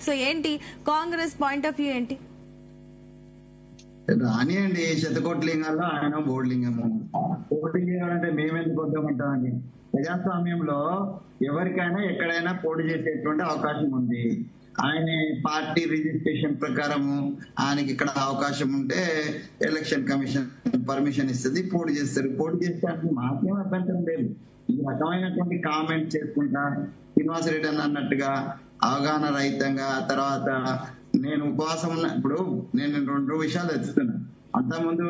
So ఏంటి Congress point of view ఏంటి? రానియండి, శతకోట్లింగాల్లో ఆయన బోర్డులింగము. పోటీ చేయాలంటే మేమెందుకు వద్దామంటామండి? ప్రజాస్వామ్యంలో ఎవరికైనా ఎక్కడైనా పోటీ చేసేటువంటి అవకాశం ఉంది. ఆయన పార్టీ రిజిస్ట్రేషన్ ప్రకారము ఆయనకి ఇక్కడ అవకాశం ఉంటే ఎలక్షన్ కమిషన్ పర్మిషన్ ఇస్తుంది, పోటీ చేస్తారు. పోటీ చేస్తే మాకేం అభ్యంతరం లేదు. ఈ రకమైనటువంటి కామెంట్ చేసుకుంటా శ్రీనివాసరెడ్డి అన్నట్టుగా అవగాహన రహితంగా, తర్వాత నేను ఉపవాసం ఉన్న ఇప్పుడు నేను 2 విషయాలు ఎత్తుతున్నా. అంతకుముందు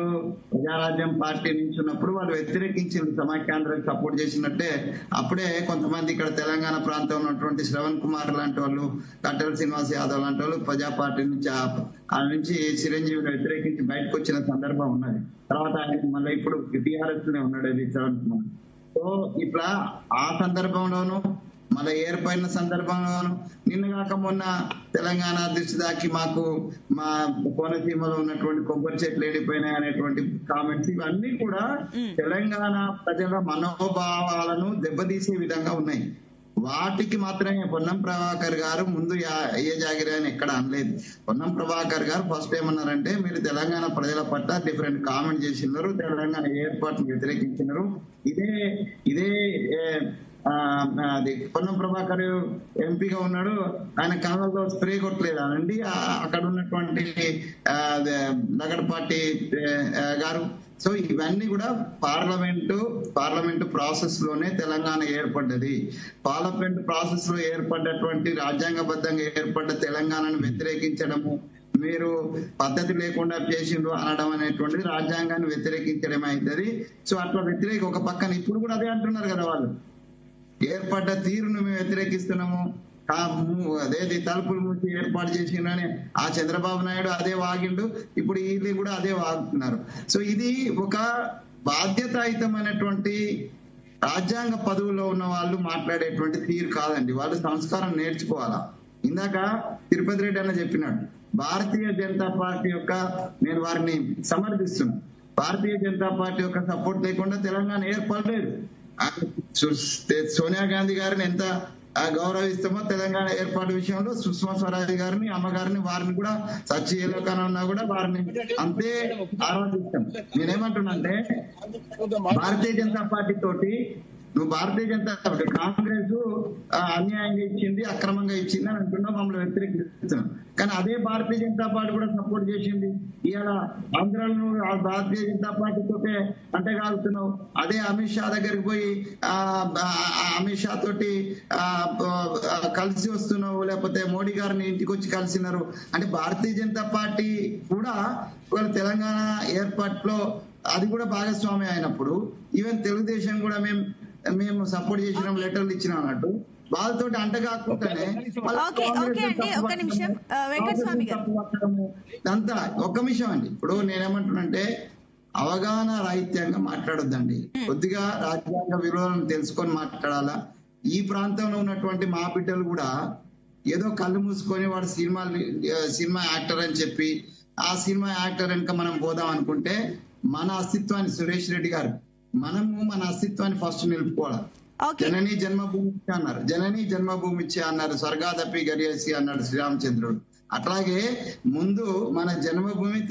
ప్రజారాజ్యం పార్టీ నుంచి ఉన్నప్పుడు వాళ్ళు వ్యతిరేకించింది, సమాఖ్యాంధ్రకు సపోర్ట్ చేసినట్టే. అప్పుడే కొంతమంది ఇక్కడ తెలంగాణ ప్రాంతంలో ఉన్నటువంటి శ్రవణ్ కుమార్ లాంటి వాళ్ళు, కట్టెల శ్రీనివాస్ యాదవ్ లాంటి వాళ్ళు ప్రజా పార్టీ నుంచి ఆ నుంచి చిరంజీవిని వ్యతిరేకించి బయటకు వచ్చిన సందర్భం ఉన్నది. తర్వాత ఆయన మళ్ళీ ఇప్పుడు టీఆర్ఎస్ లోనే ఉన్నాడు అది శ్రవణ్ కుమార్. సో ఇట్లా ఆ సందర్భంలోనూ మళ్ళీ ఏర్పడిన సందర్భంలోను నిన్న కాక మొన్న తెలంగాణ దృష్టి దాకి మాకు మా కోనసీమలో ఉన్నటువంటి కొబ్బరి చెట్లు ఎండిపోయినాయి అనేటువంటి కామెంట్స్, ఇవన్నీ కూడా తెలంగాణ ప్రజల మనోభావాలను దెబ్బతీసే విధంగా ఉన్నాయి. వాటికి మాత్రమే పొన్నం ప్రభాకర్ గారు ముందు ఏ జాగిరి అని ఎక్కడ అనలేదు. పొన్నం ప్రభాకర్ గారు ఫస్ట్ ఏమన్నారంటే, మీరు తెలంగాణ ప్రజల పట్ల డిఫరెంట్ కామెంట్ చేసినారు, తెలంగాణ ఏర్పాటును వ్యతిరేకించినారు. ఇదే అది పొన్నం ప్రభాకర్ ఎంపీగా ఉన్నాడు, ఆయన కళ్ళలో స్ప్రే కొట్టలేదానండి అక్కడ ఉన్నటువంటి నగరపాటి గారు. సో ఇవన్నీ కూడా పార్లమెంటు ప్రాసెస్ లోనే తెలంగాణ ఏర్పడ్డది. పార్లమెంట్ ప్రాసెస్ లో ఏర్పడ్డటువంటి రాజ్యాంగబద్ధంగా ఏర్పడ్డ తెలంగాణను వ్యతిరేకించడము, మీరు పద్ధతి లేకుండా చేసిండ్రు అనడం అనేటువంటిది రాజ్యాంగాన్ని వ్యతిరేకించడం అవుతుంది. సో అట్లా ఒక పక్కన ఇప్పుడు కూడా అదే అంటున్నారు కదా, వాళ్ళు ఏర్పడ్డ తీరును మేము వ్యతిరేకిస్తున్నాము, అదేది తలుపులు మూసి ఏర్పాటు చేసిందని ఆ చంద్రబాబు నాయుడు అదే వాగిండు, ఇప్పుడు వీళ్ళు కూడా అదే వాగుతున్నారు. సో ఇది ఒక బాధ్యతాయుతమైనటువంటి రాజ్యాంగ పదవుల్లో ఉన్న వాళ్ళు మాట్లాడేటువంటి తీరు కాదండి. వాళ్ళు సంస్కారం నేర్చుకోవాలా. ఇందాక తిరుపతి రెడ్డి అన్న చెప్పినాడు, భారతీయ జనతా పార్టీ యొక్క, నేను వారిని సమర్థిస్తున్నాను, భారతీయ జనతా పార్టీ యొక్క సపోర్ట్ లేకుండా తెలంగాణ ఏర్పడలేదు. సోనియా గాంధీ గారిని ఎంత గౌరవిస్తామో తెలంగాణ ఏర్పాటు విషయంలో సుష్మా స్వరాజ్ గారిని, అమ్మగారిని, వారిని కూడా సచ్చిలోకన ఉన్నా కూడా వారిని అంతే ఆరాధిస్తాం. నేనేమంటున్నా అంటే, భారతీయ జనతా పార్టీ తోటి నువ్వు భారతీయ జనతా పార్టీ కాంగ్రెస్ అన్యాయంగా ఇచ్చింది, అక్రమంగా ఇచ్చింది అని అంటున్నావు, మమ్మల్ని వ్యతిరేకిస్తున్నాం. కానీ అదే భారతీయ జనతా పార్టీ కూడా సపోర్ట్ చేసింది. ఇవాళ ఆంధ్రాలో భారతీయ జనతా పార్టీతోటే అంటేగాలుతున్నావు. అదే అమిత్ షా దగ్గరికి పోయి అమిత్ షా తోటి కలిసి వస్తున్నావు, లేకపోతే మోడీ గారిని ఇంటికి వచ్చి కలిసినారు. అంటే భారతీయ జనతా పార్టీ కూడా ఇవాళ తెలంగాణ ఏర్పాటులో అది కూడా భాగస్వామి అయినప్పుడు, ఈవెన్ తెలుగుదేశం కూడా మేము సపోర్ట్ చేసినాం, లెటర్లు ఇచ్చినాం అన్నట్టు వాళ్ళతో అంటగాకుండానే అంతా ఒక్క నిమిషం అండి. ఇప్పుడు నేనేమంటున్నానంటే, అవగాహన రాహిత్యంగా మాట్లాడొద్దండి, కొద్దిగా రాజ్యాంగ విలువలను తెలుసుకొని మాట్లాడాలా. ఈ ప్రాంతంలో ఉన్నటువంటి మా బిడ్డలు కూడా ఏదో కళ్ళు మూసుకొని వాడు సినిమా యాక్టర్ అని చెప్పి ఆ సినిమా యాక్టర్ వెనుక మనం పోదాం అనుకుంటే మన అస్తిత్వాన్ని, సురేష్ రెడ్డి గారు, మనము మన అస్తిత్వాన్ని ఫస్ట్ నిలుపుకోవాలి. జనని జన్మభూమి అన్నారు, జనని జన్మభూమి అన్నారు, స్వర్గాదపి గరియేసి అన్నాడు శ్రీరామచంద్రుడు. అట్లాగే ముందు మన జన్మభూమి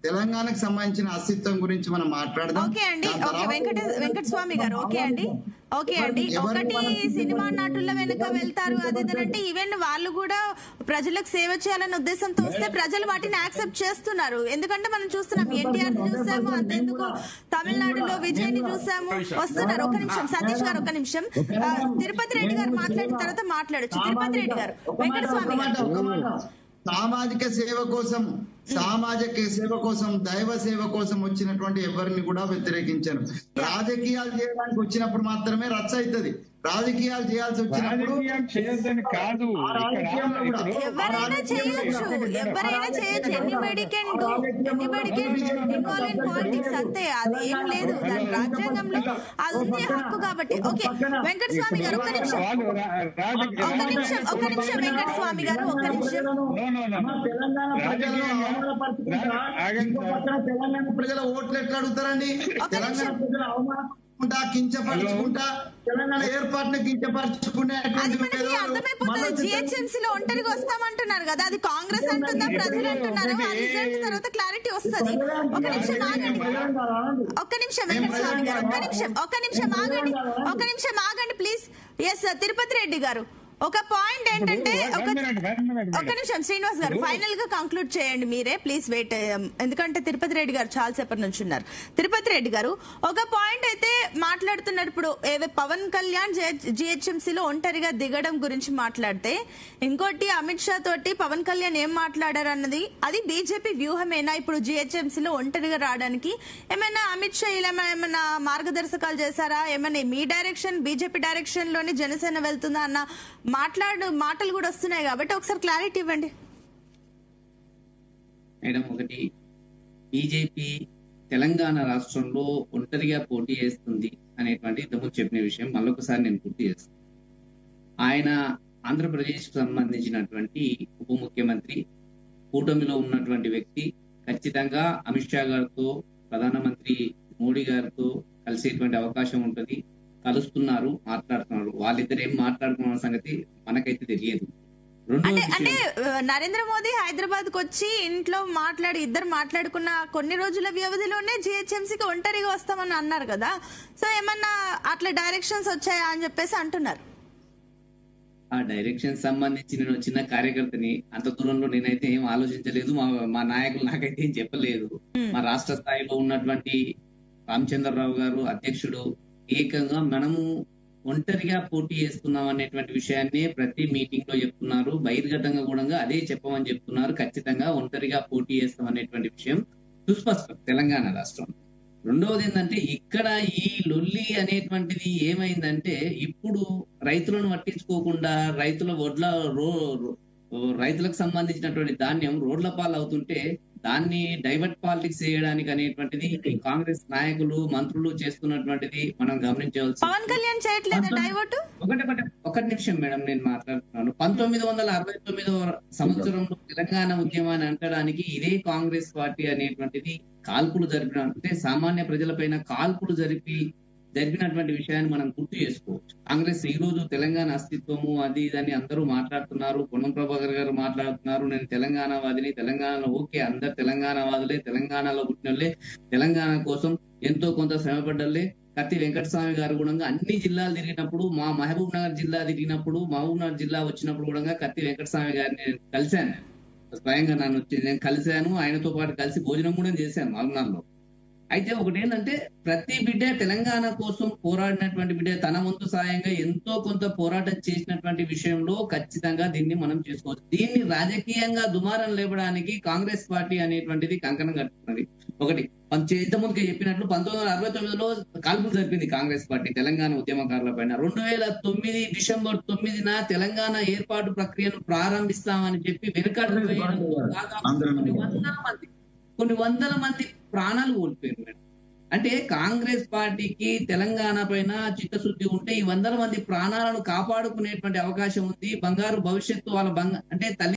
తెలంగాణకు సంబంధించిన అస్తిత్వం గురించి మనం మాట్లాడదాం. ఓకే అండి, వెంకటస్వామి గారు, ఓకే అండి. ఒకటి సినిమా నటుల వెనుక వెళ్తారు అదేంటంటే, ఈవెన్ వాళ్ళు కూడా ప్రజలకు సేవ చేయాలనే ఉద్దేశంతో వస్తే ప్రజలు వాటిని యాక్సెప్ట్ చేస్తున్నారు. ఎందుకంటే మనం చూస్తున్నాం, ఎన్టీఆర్ చూసాము, అంతెందుకు తమిళనాడులో విజయ్ ని చూసాము, వస్తున్నారు. ఒక నిమిషం సతీష్ గారు, ఒక నిమిషం. తిరుపతి రెడ్డి గారు మాట్లాడిన తర్వాత మాట్లాడొచ్చు. తిరుపతి రెడ్డి గారు, వెంకటస్వామి గారు. సామాజిక సేవ కోసం దైవ సేవ కోసం వచ్చినటువంటి ఎవరిని కూడా వ్యతిరేకించారు. రాజకీయాలు చేయడానికి వచ్చినప్పుడు మాత్రమే రచ్చ అవుతుంది. రాజకీయాలు చేయాల్సి వచ్చినప్పుడు కాదు, ఎవరైనా చేయొచ్చు. Anybody can do, anybody can involve in politics, అంతే. అది ఏం లేదు, దాని రాజ్యాంగంలో అది ఉంది, హక్కు కాబట్టి. ఓకే వెంకటస్వామి గారు, ఒక్క నిమిషం వెంకటస్వామి గారు, ఒక్క నిమిషం. తెలంగాణ ప్రజల ఓట్లు ఎట్లా అడుగుతారండి? తెలంగాణ ప్రజల కించపరుచుకుంటా తెలంగాణ ఏర్పాటును అది కించపరుచుకునేటువంటి మనకి అర్థమైపోతుంది. జిహెచ్ఎంసీ లో ఒంటరిగా వస్తామంటున్నారు కదా, అది కాంగ్రెస్ అంటుందా ప్రజలు అంటున్నారు? ఆ రిజల్ట్ తర్వాత క్లారిటీ వస్తుంది. ఒక నిమిషం ఆగండి, ఒక్క నిమిషం వెంకటస్వామి గారు, ఒక్క నిమిషం ఆగండి ప్లీజ్. ఎస్ తిరుపతి రెడ్డి గారు, ఒక పాయింట్ ఏంటంటే ఒక నిమిషం శ్రీనివాస్ గారు ఫైనల్ గా కంక్లూడ్ చేయండి మీరే ప్లీజ్. వెయిట్, ఎందుకంటే తిరుపతి రెడ్డి గారు చాలా సేపటి నుంచి ఉన్నారు. తిరుపతి రెడ్డి గారు ఒక పాయింట్ అయితే మాట్లాడుతున్నారు. ఇప్పుడు పవన్ కళ్యాణ్ జిహెచ్ఎంసీలో ఒంటరిగా దిగడం గురించి మాట్లాడితే, ఇంకోటి అమిత్ షా తోటి పవన్ కళ్యాణ్ ఏం మాట్లాడారు అన్నది, అది బీజేపీ వ్యూహమేనా ఇప్పుడు జిహెచ్ఎంసీలో ఒంటరిగా రావడానికి? ఏమైనా అమిత్ షా ఇలా ఏమైనా మార్గదర్శకాలు చేశారా? ఏమైనా మీ డైరెక్షన్ బీజేపీ డైరెక్షన్ లోనే జనసేన వెళ్తుందా అన్న మాటలు కూడా వస్తున్నాయి కాబట్టి ఒకసారి క్లారిటీ ఇవ్వండి మేడం. ఒకటి, బీజేపీ తెలంగాణ రాష్ట్రంలో ఒంటరిగా పోటీ చేస్తుంది అనేటువంటి ఇంతకుముందు చెప్పిన విషయం మళ్ళొకసారి నేను గుర్తు చేస్తాను. ఆయన ఆంధ్రప్రదేశ్ కు సంబంధించినటువంటి ఉప ముఖ్యమంత్రి, కూటమిలో ఉన్నటువంటి వ్యక్తి. ఖచ్చితంగా అమిత్ షా గారితో, ప్రధానమంత్రి మోడీ గారితో కలిసేటువంటి అవకాశం ఉంటుంది. కలుస్తున్నారు, మాట్లాడుతున్నారు. వాళ్ళిద్దరు ఏం మాట్లాడుతున్న సంగతి మనకైతే తెలియదు. అంటే నరేంద్ర మోదీ హైదరాబాద్ కు వచ్చి ఇంట్లో ఇద్దరు మాట్లాడుకున్న కొన్ని రోజుల వ్యవధిలోనే జిహెచ్ఎంసీకి ఒంటరిగా వస్తామని అన్నారు కదా, సో ఏమన్నా అట్లా డైరెక్షన్స్ వచ్చాయా అని చెప్పేసి అంటున్నారు. ఆ డైరెక్షన్ సంబంధించి నేను చిన్న కార్యకర్తని, అంత దూరంలో నేనైతే ఏం ఆలోచించలేదు. మా నాయకులు నాకైతే ఏం చెప్పలేదు. మా రాష్ట్ర స్థాయిలో ఉన్నటువంటి రామచంద్రరావు గారు అధ్యక్షుడు ఏకంగా మనము ఒంటరిగా పోటీ చేస్తున్నాం అనేటువంటి విషయాన్ని ప్రతి మీటింగ్ లో చెప్తున్నారు. బహిర్గతంగా కూడా అదే చెప్పమని చెప్తున్నారు. ఖచ్చితంగా ఒంటరిగా పోటీ చేస్తాం అనేటువంటి విషయం సుస్పష్టం తెలంగాణ రాష్ట్రం. రెండవది ఏంటంటే, ఇక్కడ ఈ లొల్లి అనేటువంటిది ఏమైందంటే, ఇప్పుడు రైతులను పట్టించుకోకుండా రైతులకు సంబంధించినటువంటి ధాన్యం రోడ్ల పాలు అవుతుంటే దాన్ని డైవర్ట్ పాలిటిక్స్ చేయడానికి అనేటువంటిది కాంగ్రెస్ నాయకులు, మంత్రులు చేస్తున్నటువంటిది మనం గమనించవలసి. పవన్ కళ్యాణ్ చేయట్లేదు డైవర్ట్. ఒకటి నిమిషం మేడం, నేను మాట్లాడుతున్నాను. 1969వ సంవత్సరంలో తెలంగాణ ఉద్యమాన్ని అంటడానికి ఇదే కాంగ్రెస్ పార్టీ అనేటువంటిది కాల్పులు జరిపిన, అంటే సామాన్య ప్రజలపైన కాల్పులు జరిపినటువంటి విషయాన్ని మనం గుర్తు చేసుకోవచ్చు. కాంగ్రెస్ ఈ రోజు తెలంగాణ అస్తిత్వము అది ఇదని అందరూ మాట్లాడుతున్నారు. పొన్నం ప్రభాకర్ గారు మాట్లాడుతున్నారు, నేను తెలంగాణ వాదిని, తెలంగాణలో ఓకే, అందరు తెలంగాణ వాదులే, తెలంగాణలో పుట్టినోళ్ళే, తెలంగాణ కోసం ఎంతో కొంత శ్రమపడ్డలే. కత్తి వెంకటస్వామి గారు కూడా అన్ని జిల్లాలు తిరిగినప్పుడు, మా మహబూబ్ నగర్ జిల్లా తిరిగినప్పుడు, మహబూబ్ నగర్ జిల్లా వచ్చినప్పుడు కూడా కత్తి వెంకటస్వామి గారిని నేను కలిశాను. స్వయంగా నేను కలిశాను, ఆయనతో పాటు కలిసి భోజనం కూడా చేశాను మహబూబ్నగర్లో. అయితే ఒకటి ఏంటంటే, ప్రతి బిడ్డ తెలంగాణ కోసం పోరాడినటువంటి బిడ్డ తన వంతు సాయంగా ఎంతో కొంత పోరాటం చేసినటువంటి విషయంలో ఖచ్చితంగా దీన్ని మనం చేసుకోవచ్చు. దీన్ని రాజకీయంగా దుమారం లేపడానికి కాంగ్రెస్ పార్టీ అనేటువంటిది కంకణం కట్టుకున్నది. ఒకటి, ఇంతకుముందుగా చెప్పినట్లు 1969లో కాల్పులు జరిపింది కాంగ్రెస్ పార్టీ తెలంగాణ ఉద్యమకారుల పైన. 2009 డిసెంబర్ 9న తెలంగాణ ఏర్పాటు ప్రక్రియను ప్రారంభిస్తామని చెప్పి వెనుకడుగు కొన్ని వందల మంది ప్రాణాలు కోల్పోయారు మేడం. అంటే కాంగ్రెస్ పార్టీకి తెలంగాణ పైన చిత్తశుద్ధి ఉంటే ఈ 100 మంది ప్రాణాలను కాపాడుకునేటువంటి అవకాశం ఉంది. బంగారు భవిష్యత్తు వాళ్ళ అంటే తల్లి